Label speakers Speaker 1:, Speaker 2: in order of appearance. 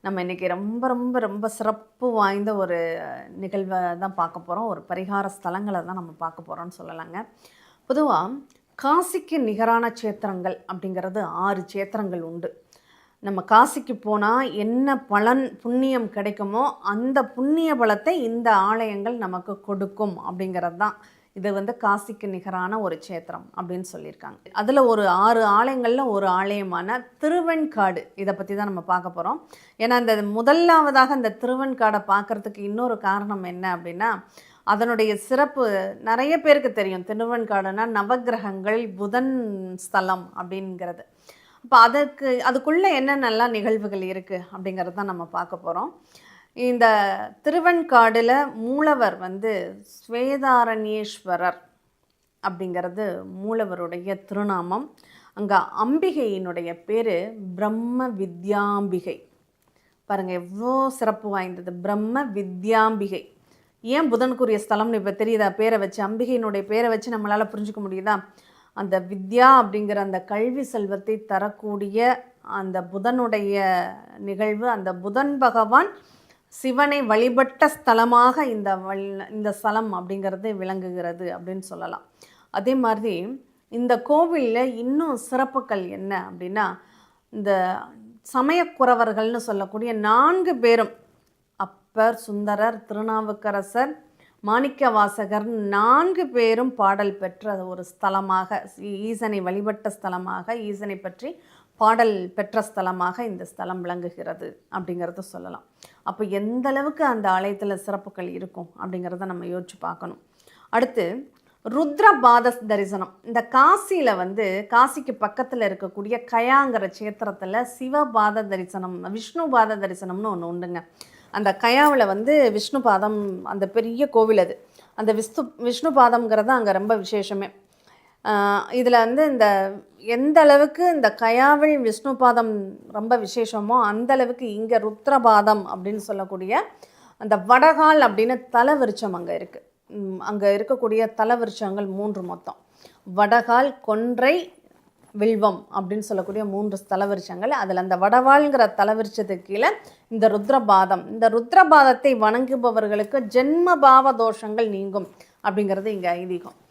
Speaker 1: நம்ம இன்றைக்கி ரொம்ப ரொம்ப ரொம்ப சிறப்பு வாய்ந்த ஒரு நிகழ்வை தான் பார்க்க போகிறோம். ஒரு பரிகார ஸ்தலங்களை தான் நம்ம பார்க்க போகிறோம்னு சொல்லலாங்க. பொதுவாக காசிக்கு நிகரான க்ஷேத்திரங்கள் அப்படிங்கிறது 6 க்ஷேத்திரங்கள் உண்டு. நம்ம காசிக்கு போனால் என்ன பலன் புண்ணியம் கிடைக்குமோ அந்த புண்ணிய பலத்தை இந்த ஆலயங்கள் நமக்கு கொடுக்கும் அப்படிங்கிறது தான். இது காசிக்கு நிகரான ஒரு க்ஷேத்திரம் அப்படின்னு சொல்லியிருக்காங்க. அதில் ஒரு 6 ஆலயங்களில் ஒரு ஆலயமான திருவெண்காடு, இதை பற்றி தான் நம்ம பார்க்க போகிறோம். ஏன்னா இந்த முதலாவதாக இந்த திருவெண்காடை பார்க்குறதுக்கு இன்னொரு காரணம் என்ன அப்படின்னா, அதனுடைய சிறப்பு நிறைய பேருக்கு தெரியும். திருவெண்காடுனா நவக்கிரகங்கள் புதன் ஸ்தலம் அப்படிங்கிறது. அப்போ அதுக்குள்ளே என்னென்னலாம் நிகழ்வுகள் இருக்குது அப்படிங்கிறது தான் நம்ம பார்க்க போகிறோம். இந்த திருவெண்காடில் மூலவர் ஸ்வேதாரண்யேஸ்வரர் அப்படிங்கிறது மூலவருடைய திருநாமம். அங்கே அம்பிகையினுடைய பேர் பிரம்ம வித்யாம்பிகை. பாருங்கள் எவ்வளோ சிறப்பு வாய்ந்தது, பிரம்ம வித்யாம்பிகை. ஏன் புதனுக்குரிய ஸ்தலம்னு இப்போ தெரியுதா? பேரை வச்சு, அம்பிகையினுடைய பேரை வச்சு நம்மளால் புரிஞ்சுக்க முடியுதா? அந்த வித்யா அப்படிங்கிற அந்த கல்வி செல்வத்தை தரக்கூடிய அந்த புதனுடைய நிகழ்வு. அந்த புதன் பகவான் சிவனை வழிபட்ட ஸ்தலமாக இந்த ஸ்தலம் அப்படிங்கிறது விளங்குகிறது அப்படின்னு சொல்லலாம். அதே மாதிரி இந்த கோவிலில் இன்னும் சிறப்புகள் என்ன அப்படின்னா, இந்த சமயக்குறவர்கள்னு சொல்லக்கூடிய 4 பேரும், அப்பர், சுந்தரர், திருநாவுக்கரசர், மாணிக்கவாசகர் 4 பேரும் பாடல் பெற்ற ஒரு ஸ்தலமாக, ஈசனை வழிபட்ட ஸ்தலமாக, ஈசனை பற்றி பாடல் பெற்ற ஸ்தலமாக இந்த ஸ்தலம் விளங்குகிறது அப்படிங்கிறத சொல்லலாம். அப்போ எந்த அளவுக்கு அந்த ஆலயத்தில் சிறப்புகள் இருக்கும் அப்படிங்கிறத நம்ம யோசிச்சு பார்க்கணும். அடுத்து ருத்ரபாத தரிசனம். இந்த காசியில் காசிக்கு பக்கத்தில் இருக்கக்கூடிய கயாங்கிற க்ஷேத்திரத்தில் சிவபாத தரிசனம், விஷ்ணு பாத தரிசனம்னு ஒன்று உண்டுங்க. அந்த கயாவில் விஷ்ணு பாதம், அந்த பெரிய கோவில் அது. அந்த விஷ்ணு பாதம்ங்கிறது அங்கே ரொம்ப விசேஷமே. இதில் இந்த எந்த அளவுக்கு இந்த கயாவில் விஷ்ணு பாதம் ரொம்ப விசேஷமோ அந்த அளவுக்கு இங்கே ருத்ரபாதம் அப்படின்னு சொல்லக்கூடிய அந்த வடகால் அப்படின்னு தலவிருச்சம் அங்கே இருக்குது. அங்கே இருக்கக்கூடிய தலவிருச்சங்கள் 3 மொத்தம். வடகால், கொன்றை, வில்வம் அப்படின்னு சொல்லக்கூடிய 3 தலவிருச்சங்கள். அதில் அந்த வடவாள்ங்கிற தலவிருச்சத்துக்கு கீழே இந்த ருத்ரபாதம். இந்த ருத்ரபாதத்தை வணங்குபவர்களுக்கு ஜென்ம பாவ தோஷங்கள் நீங்கும் அப்படிங்கிறது இங்கே ஐதீகம்.